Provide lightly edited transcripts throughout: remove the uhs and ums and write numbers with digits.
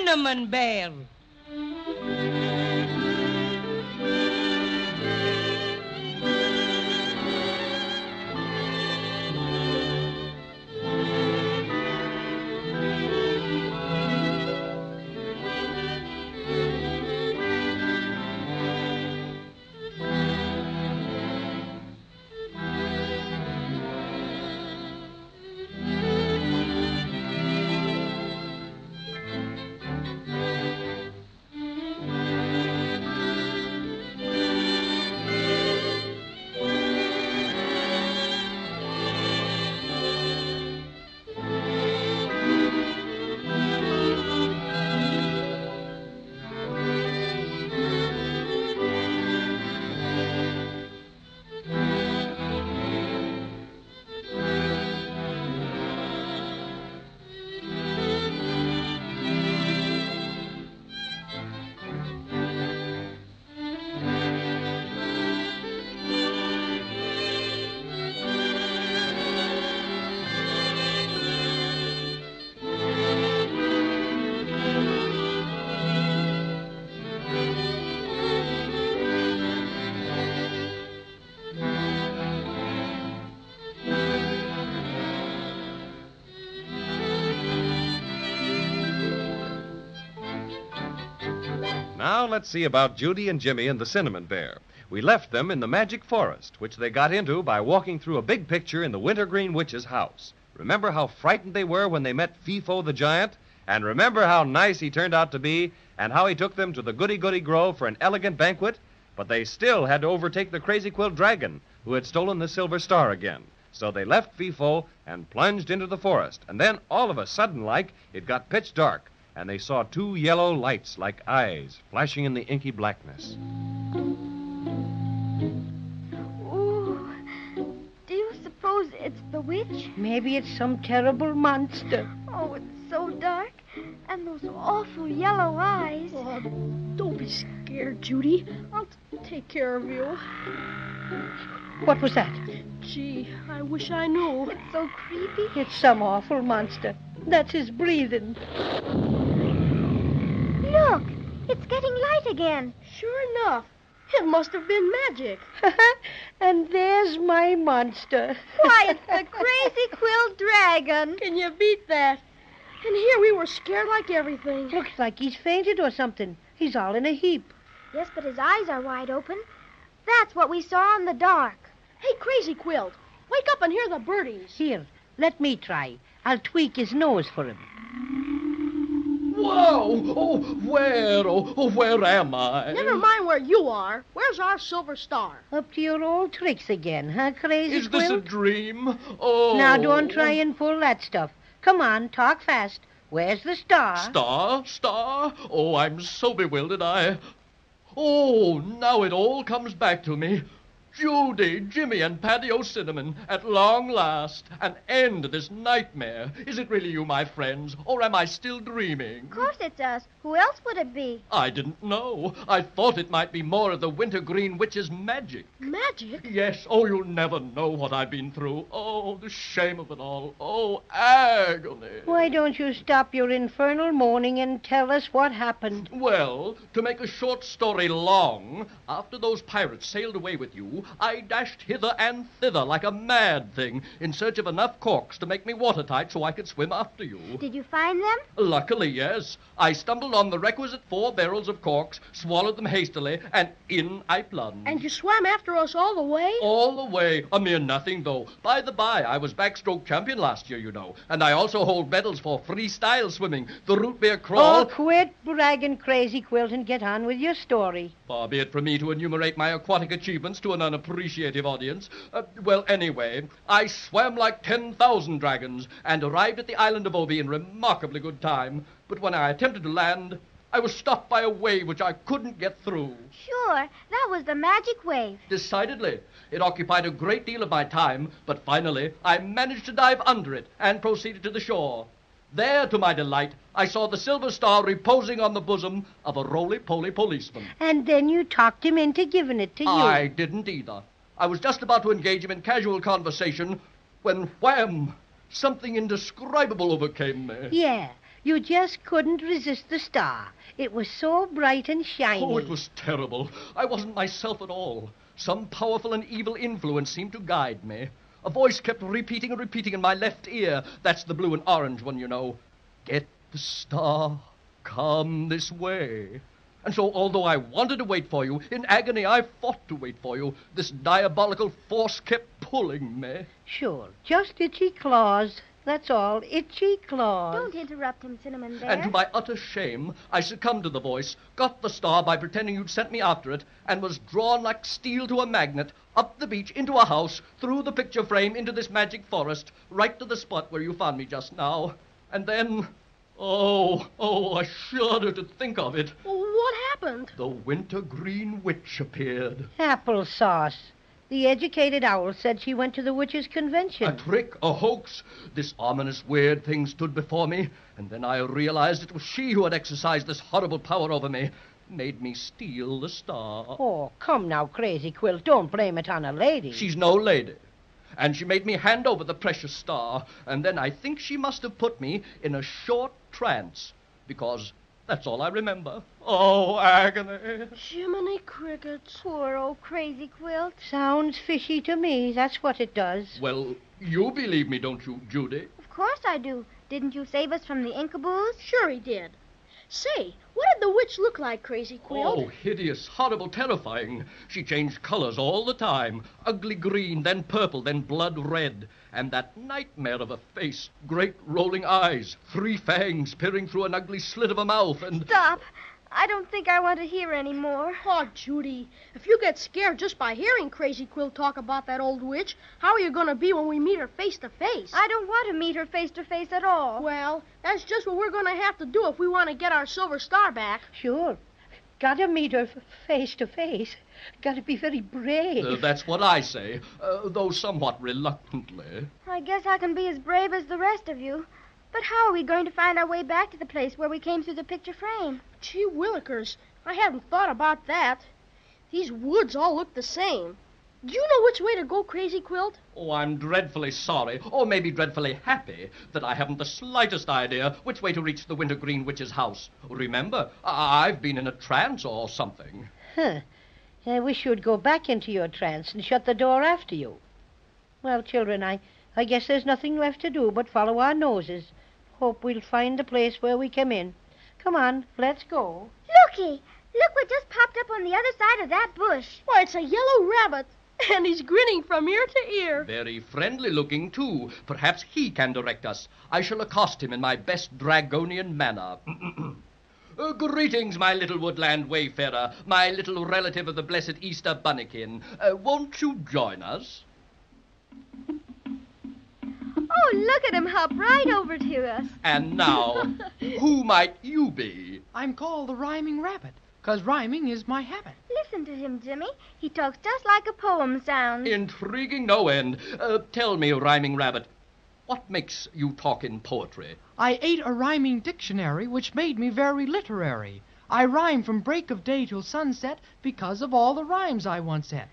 Cinnamon Bear. Now let's see about Judy and Jimmy and the Cinnamon Bear. We left them in the magic forest, which they got into by walking through a big picture in the Wintergreen witch's house. Remember how frightened they were when they met Fee-Fo the giant? And remember how nice he turned out to be, and how he took them to the Goody-Goody Grove for an elegant banquet? But they still had to overtake the Crazy-Quilt dragon, who had stolen the silver star again. So they left Fee-Fo and plunged into the forest. And then, all of a sudden like, it got pitch dark, and they saw two yellow lights like eyes flashing in the inky blackness. Ooh, do you suppose it's the witch? Maybe it's some terrible monster. Oh, it's so dark, and those awful yellow eyes. Oh, don't be scared, Judy. I'll take care of you. What was that? Gee, I wish I knew. It's so creepy. It's some awful monster. That's his breathing. Look, it's getting light again. Sure enough. It must have been magic. And there's my monster. Why, it's the Crazy-Quilt dragon. Can you beat that? And here we were scared like everything. Looks like he's fainted or something. He's all in a heap. Yes, but his eyes are wide open. That's what we saw in the dark. Hey, Crazy-Quilt, wake up and hear the birdies. Here, let me try. I'll tweak his nose for him. Whoa! Where am I? Never mind where you are. Where's our silver star? Up to your old tricks again, huh, Crazy-Quilt? Is this a dream? Oh. Now, don't try and pull that stuff. Come on, talk fast. Where's the star? Star? Oh, I'm so bewildered, Oh, now it all comes back to me. Judy, Jimmy, and Patio Cinnamon, at long last, an end to this nightmare. Is it really you, my friends, or am I still dreaming? Of course it's us. Who else would it be? I didn't know. I thought it might be more of the Wintergreen witch's magic. Magic? Yes. Oh, you'll never know what I've been through. Oh, the shame of it all. Oh, agony. Why don't you stop your infernal moaning and tell us what happened? Well, to make a short story long, after those pirates sailed away with you, I dashed hither and thither like a mad thing in search of enough corks to make me watertight so I could swim after you. Did you find them? Luckily, yes. I stumbled on the requisite 4 barrels of corks, swallowed them hastily, and in I plunged. And you swam after us all the way? All the way. A mere nothing, though. By the by, I was backstroke champion last year, you know, and I also hold medals for freestyle swimming, the root beer crawl... Oh, quit bragging, Crazy-Quilt, and get on with your story. Far be it from me to enumerate my aquatic achievements to an unappreciative audience. Well, anyway, I swam like 10,000 dragons and arrived at the island of Obi in remarkably good time. But when I attempted to land, I was stopped by a wave which I couldn't get through. Sure, that was the magic wave. Decidedly. It occupied a great deal of my time, but finally I managed to dive under it and proceeded to the shore. There, to my delight, I saw the silver star reposing on the bosom of a roly-poly policeman. And then you talked him into giving it to you. I didn't either. I was just about to engage him in casual conversation when, wham, something indescribable overcame me. Yeah, You just couldn't resist the star. It was so bright and shiny. Oh, it was terrible. I wasn't myself at all. Some powerful and evil influence seemed to guide me. A voice kept repeating and repeating in my left ear. That's the blue and orange one, you know. Get the star. Come this way. And so, although I wanted to wait for you, in agony I fought to wait for you. This diabolical force kept pulling me. Sure, just itchy claws. That's all, itchy claws. Don't interrupt him, Cinnamon Bear. And to my utter shame, I succumbed to the voice, got the star by pretending you'd sent me after it, and was drawn like steel to a magnet, up the beach, into a house, through the picture frame, into this magic forest, right to the spot where you found me just now. And then... Oh, I shudder to think of it. What happened? The Wintergreen witch appeared. Applesauce. The educated owl said she went to the witches' convention. A trick, a hoax. This ominous, weird thing stood before me, and then I realized it was she who had exercised this horrible power over me, made me steal the star. Oh, come now, Crazy-Quilt. Don't blame it on a lady. She's no lady. And she made me hand over the precious star, and then I think she must have put me in a short trance, because that's all I remember. Oh, agony. Jiminy crickets. Poor old Crazy-Quilt. Sounds fishy to me. That's what it does. Well, you believe me, don't you, Judy? Of course I do. Didn't you save us from the Inkaboos? Sure he did. Say, what did the witch look like, Crazy-Quilt? Oh, hideous, horrible, terrifying. She changed colors all the time. Ugly green, then purple, then blood red. And that nightmare of a face. Great rolling eyes. 3 fangs peering through an ugly slit of a mouth, and... Stop. I don't think I want to hear any more. Oh, Judy, if you get scared just by hearing Crazy-Quilt talk about that old witch, how are you going to be when we meet her face to face? I don't want to meet her face to face at all. Well, that's just what we're going to have to do if we want to get our silver star back. Sure. Gotta meet her face to face. Gotta be very brave. That's what I say, though somewhat reluctantly. I guess I can be as brave as the rest of you. But how are we going to find our way back to the place where we came through the picture frame? Gee willikers, I hadn't thought about that. These woods all look the same. Do you know which way to go, Crazy-Quilt? Oh, I'm dreadfully sorry, or maybe dreadfully happy, that I haven't the slightest idea which way to reach the Wintergreen witch's house. Remember, I've been in a trance or something. Huh. I wish you'd go back into your trance and shut the door after you. Well, children, I guess there's nothing left to do but follow our noses. Hope we'll find the place where we came in. Come on, let's go. Looky! Look what just popped up on the other side of that bush. Why, it's a yellow rabbit, and he's grinning from ear to ear. Very friendly looking, too. Perhaps he can direct us. I shall accost him in my best Dragonian manner. Greetings, my little woodland wayfarer, my little relative of the blessed Easter bunnikin. Won't you join us? Oh, look at him hop right over to us. And now, who might you be? I'm called the Rhyming Rabbit, 'cause rhyming is my habit. Listen to him, Jimmy. He talks just like a poem sounds. Intriguing no end. Tell me, Rhyming Rabbit, what makes you talk in poetry? I ate a rhyming dictionary, which made me very literary. I rhyme from break of day till sunset because of all the rhymes I once had.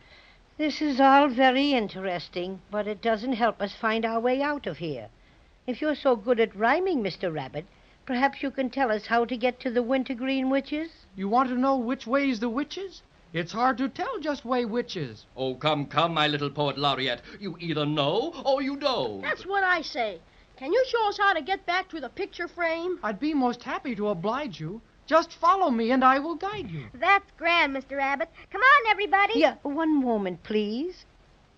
This is all very interesting, but it doesn't help us find our way out of here. If you're so good at rhyming, Mr. Rabbit, perhaps you can tell us how to get to the Wintergreen witches? You want to know which way's the witches? It's hard to tell just way witches. Oh, come, my little poet laureate. You either know or you don't. That's what I say. Can you show us how to get back to the picture frame? I'd be most happy to oblige you. Just follow me and I will guide you. That's grand, Mr. Rabbit. Come on, everybody. Yeah, one moment, please.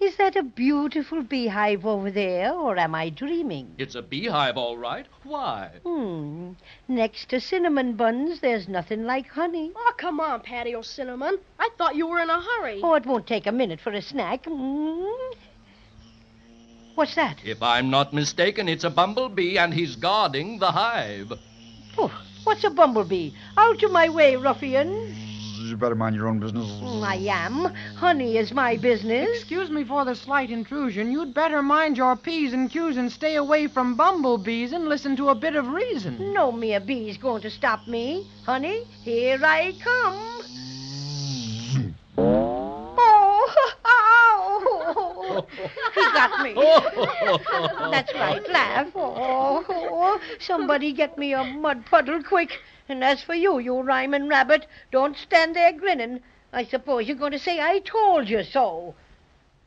Is that a beautiful beehive over there, or am I dreaming? It's a beehive, all right. Why? Next to cinnamon buns, there's nothing like honey. Oh, come on, Patio Cinnamon. I thought you were in a hurry. Oh, it won't take a minute for a snack. What's that? If I'm not mistaken, it's a bumblebee, and he's guarding the hive. Oh, what's a bumblebee? Out of my way, ruffian. You better mind your own business. I am. Honey is my business. Excuse me for the slight intrusion. You'd better mind your P's and Q's and stay away from bumblebees and listen to a bit of reason. No mere bee's going to stop me. Honey, here I come. Oh, he got me. That's right, laugh. Oh. Oh, somebody get me a mud puddle quick. And as for you, you rhyming rabbit, don't stand there grinning. I suppose you're going to say I told you so.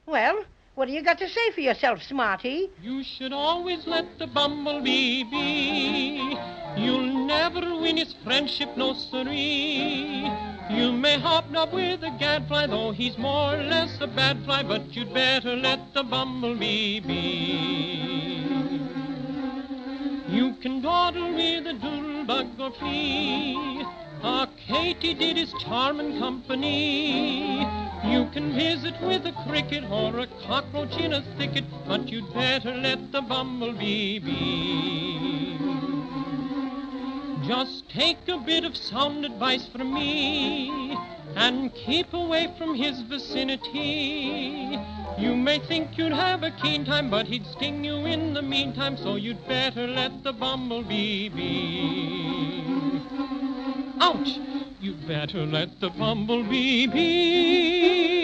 Well, what do you got to say for yourself, Smarty? You should always let the bumblebee be. You'll never win his friendship, no siree. You may hobnob with a gadfly, though he's more or less a bad fly, but you'd better let the bumblebee be. You can dawdle with a doodlebug or flea. Ah, Katy-did is charming company. You can visit with a cricket or a cockroach in a thicket, but you'd better let the bumblebee be. Just take a bit of sound advice from me and keep away from his vicinity. You may think you'd have a keen time, but he'd sting you in the meantime, so you'd better let the bumblebee be. Ouch! You'd better let the bumblebee be.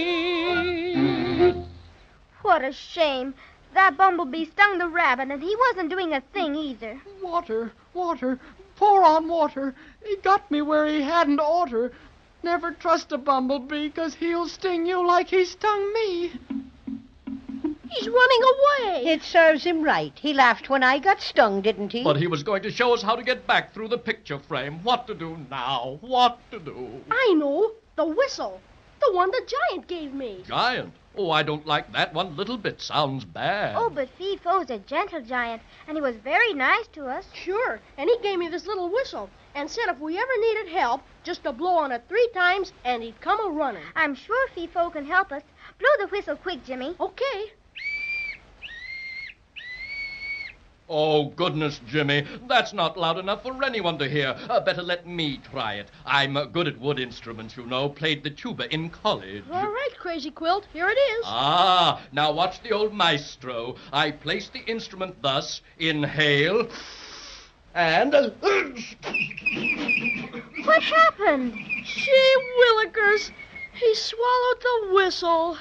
What a shame. That bumblebee stung the rabbit, and he wasn't doing a thing either. Water, water, pour on water. He got me where he hadn't oughter. Never trust a bumblebee, 'cause he'll sting you like he stung me. He's running away. It serves him right. He laughed when I got stung, didn't he? But he was going to show us how to get back through the picture frame. What to do now? What to do? I know. The whistle. The one the giant gave me. Giant? Oh, I don't like that one little bit. Sounds bad. Oh, but Fee-Fo's a gentle giant, and he was very nice to us. Sure. And he gave me this little whistle and said if we ever needed help, just to blow on it 3 times and he'd come a-running. I'm sure Fee-Fo can help us. Blow the whistle quick, Jimmy. Okay. Oh, goodness, Jimmy. That's not loud enough for anyone to hear. Better let me try it. I'm good at wood instruments, you know. Played the tuba in college. All right, Crazy-Quilt. Here it is. Ah, now watch the old maestro. I place the instrument thus. Inhale. And... What happened? Gee willikers. He swallowed the whistle.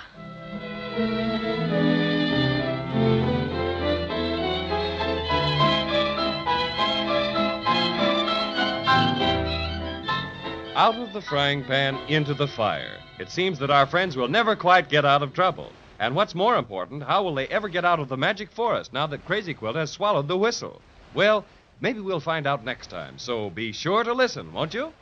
Out of the frying pan into the fire. It seems that our friends will never quite get out of trouble. And what's more important, how will they ever get out of the magic forest now that Crazy-Quilt has swallowed the whistle? Well, maybe we'll find out next time, so be sure to listen, won't you?